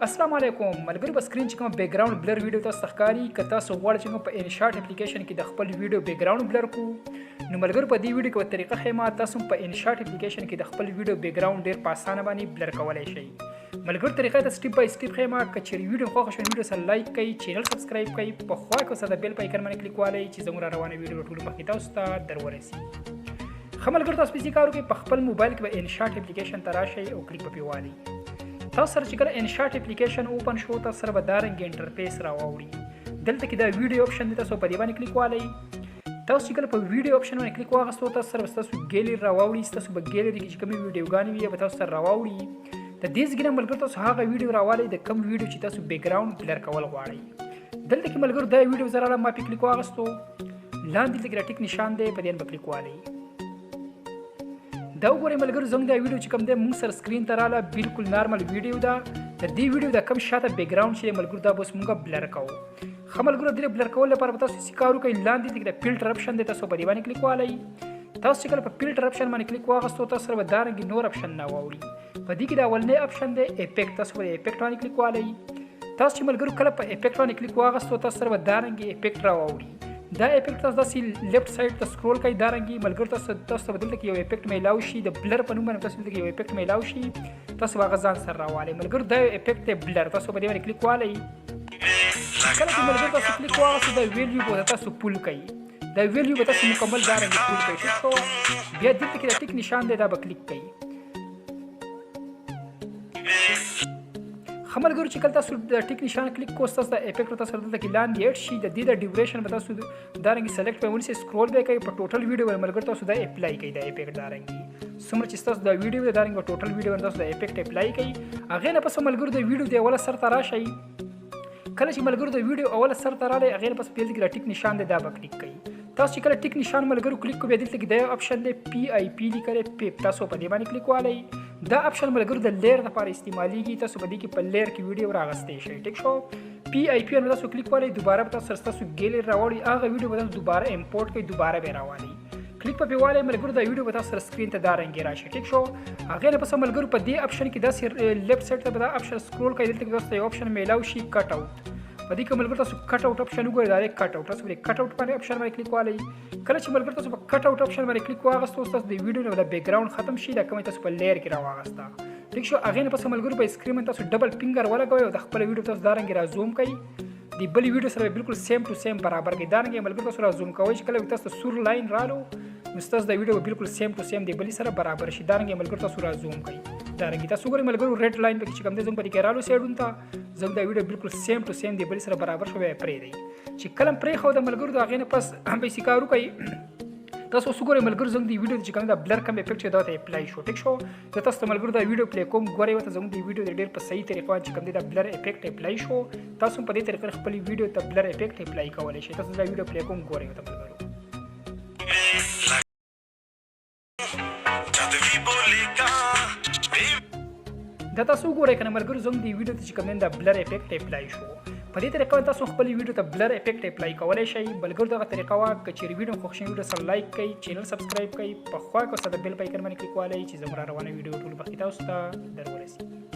السلام علیکم ملګرو په سکرین چې کوم بیک ګراوند بلر ویډیو تاسو ښکاري که تاسو غواړئ چې کوم په انشاټ اپلیکیشن کې د خپل ویډیو بیک ګراوند بلر کو نو ملګرو په دې ویډیو کې طریقه خیمه تاسو په انشاټ اپلیکیشن کې د خپل ویډیو بیک ګراوند ډیر په اسانه باندې بلر کولای شئ ملګرو طریقه ته سټیپ بای سټیپ خیمه کچې ویډیو خوښ شوه ویډیو سره لایک کړئ چینل سبسکرایب کړئ په خوا کې سره بیل په آیکن باندې کلیک والئ چې زموږ روانه ویډیو ټول مخکې تاسو ته درورسي خملګرو تاسو په کارو کې په خپل موبایل کې به انشاټ اپلیکیشن ته راشئ او کلیک په پیوالئ تاسو سره چې کله انشاټ اپلیکیشن اوپن شو تاسو سره به دارنګ انټرفیس راوړي دلته کې دا ویډیو آپشن دی تاسو په دې باندې کلیک والئ تاسو چې کله په ویډیو آپشن باندې کلیک واغستو تاسو سره تاسو ګیلری راوړي تاسو به ګیلری کې چې کومې ویډیوګانې وي به تاسو سره راوړي د دې ځګنه ملګرو تاسو هغه ویډیو راوالئ د کوم ویډیو چې تاسو بیک ګراوند بلر کول غواړئ دلته کې ملګرو دا ویډیو زره ما په کلیک واغستو لاندې دلته ټیک نشان دی په دې باندې کلیک والئ دا وګورئ ملګرو زموږ دا ویډیو چې کوم دی موږ سره سکرین ته رااله بالکل نارمل ویډیو ده د دې ویډیو د کم شاته بیک ګراوند چې ملګرو دا بس موږ بلر کوو ښه ملګرو دې بلر کول لپاره به تاسو څه کار وکړئ لاندې د فلټر آپشن دی تاسو په دې باندې کلیک والئ تاسو چې کله په فلټر آپشن باندې کلیک واغستو تاسو سره به دارنګې نور آپشن راوړي په دې کې د اولنی آپشن دی افیکټ تاسو په افیکټ باندې کلیک والئ تاسو چې ملګرو کله په افیکټ باندې کلیک واغستو تاسو سره به دارنګې افیکټ راوړي دا افیکټ تاسو داسې لیفټ سایډ ته سکرول کوئ دارنګې ملګرو تاسو به دلته کې یو افیکټ میلاو شي د بلر په نوم باندې تاسو دلته کې یو افیکټ میلاو شي تاسو هغه ځان سره راوالئ ملګرو دا یو افیکټ دی بلر تاسو په دې باندې کلیک والئ کله چې ملګرو تاسو کلیک واغستو دا ویلیو به تاسو پول کوئ دا ویلیو به تاسو مکمل دارنګې پول کوئ ټیک شو بیا دلته کې د ټیک نشان دی دا به کلیک کوئ خملګرو چې کله تاسو د ټیک نشان کلیک کوئ تاسو د افیکټ تاسو دلته کې لاندې اډ شي د دې د ډیوریشن به تاسو دارنګې سلیکټ په ونیسئ سکرول به کوئ په ټوټل ویډیو باندې ملګرو تاسو دا اپلای کوئ دا افیکټ دارنګې څومره چې تاسو د ویډیو دارنګ په ټوټل ویډیو باندې تاسو د افیکټ اپلای کوئ هغې نه پس ملګرو د ویډیو د اوله سر ته راشئ کله چې ملګرو د ویډیو اوله سر ته راغلی هغې نه پس دلته کې د ټیک نشان دی دا به کلیک کوئ تاسو چې کله ټیک نشان ملګرو کلیک کوئ بیا دلته کې دا آپشن دی پی آی پی لیکلی پیپ تاسو په دې باندې کلیک والئ دا آپشن ملګرو د لیر لپاره استعمالیږي تاسو په دې کې په لیر کې ویډیو راغستی شئ ټیک شو پی آی پی باندې تاسو کلیک والئ دوباره به تاسو ستاسو ګیلري راوړي هغه ویډیو به تاسو دوباره امپورټ کړئ دوباره به راوالئ کلیک په پیوالئ ملګرو دا ویډیو به تاسو سره سکرین ته دارنګې راشي ټیک شو هغې نه پس ملګرو په دې آپشن کې داسې لیفټ سایډ ته به دا آپشن سکرول کوئ دلته کې تاسو ته یو آپشن میلاو شي کټ آوټ په دې کې ملګرو تاسو کټ آوټ آپشن وګورئ دا دی کټ آوټ تاسو په کټ آوټ باندې آپشن باندې کلیک والئ کله چې ملګرو تاسو په کټ آوټ آپشن باندې کلیک واغستو تاسو د ویډیو نه د بیک ګراوند ختم شي دا کومه تاسو په لیر کې راواغسته ټیک شو هغې نه پس ملګرو په سکرین باندې تاسو ډبل فینګر ولګوئ او د خپل ویډیو تاسو دارنګې را زوم کوئ د بل ویډیو سره بالکل سیم ټو سیم برابر کړئ دارنګې ملګرو تاسو را زوم کوئ چې کله تاسو سور لاین رالو نو ستاسو د ویډیو بالکل سیم ټو سیم د بلې سره برابر شي دارنګې ملګرو تاسو را زوم کوئ دارنګې تاسو ګورئ ملګرو ریډ لاین پکې چې کوم دی زموږ په دې کې رالو سایډونو ته زموږ دا ویډیو بالکل سیم ټو سیم د بلې سره برابر شو بیا یې پرېږدئ چې کله پرېښود ملګرو د هغې نه پس پیسې کار وکړئ تاسو اوس وګورئ ملګرو زموږ د ویډیو چې کوم دا بلر کوم افیکټ چې دا ته اپلای شو ټیک شو زه تاسو ته ملګرو دا ویډیو پلی کوم ګورئ ورته زموږ د ویډیو د ډېر په صحیح طریقه چې کوم دی دا بلر افیکټ اپلای شو تاسو په دې طریقه خپل ویډیو ته بلر افیکټ اپلای کولی شئ تاسو دا ویډیو پلی کوم ګورئ ورته ملګرو دا تاسو وګورئ که نه ملګرو زموږ د ویډیو ته چې کوم دی دا بلر افیکټ اپلای شو په دې طریقه تاسو خپل ویډیو ته بلر افیکټ اپلای کولی شئ ملګرو دغه طریقه وه که چیرې ویډیو خوښ شوي ویډیو سره لایک کړئ چینل سبسکرایب کړئ په خوا کې سره د بیل په آیکن باندې کلیک والئ چې زموږ را روانه ویډیو ټول مخکې تاسو ته درورسي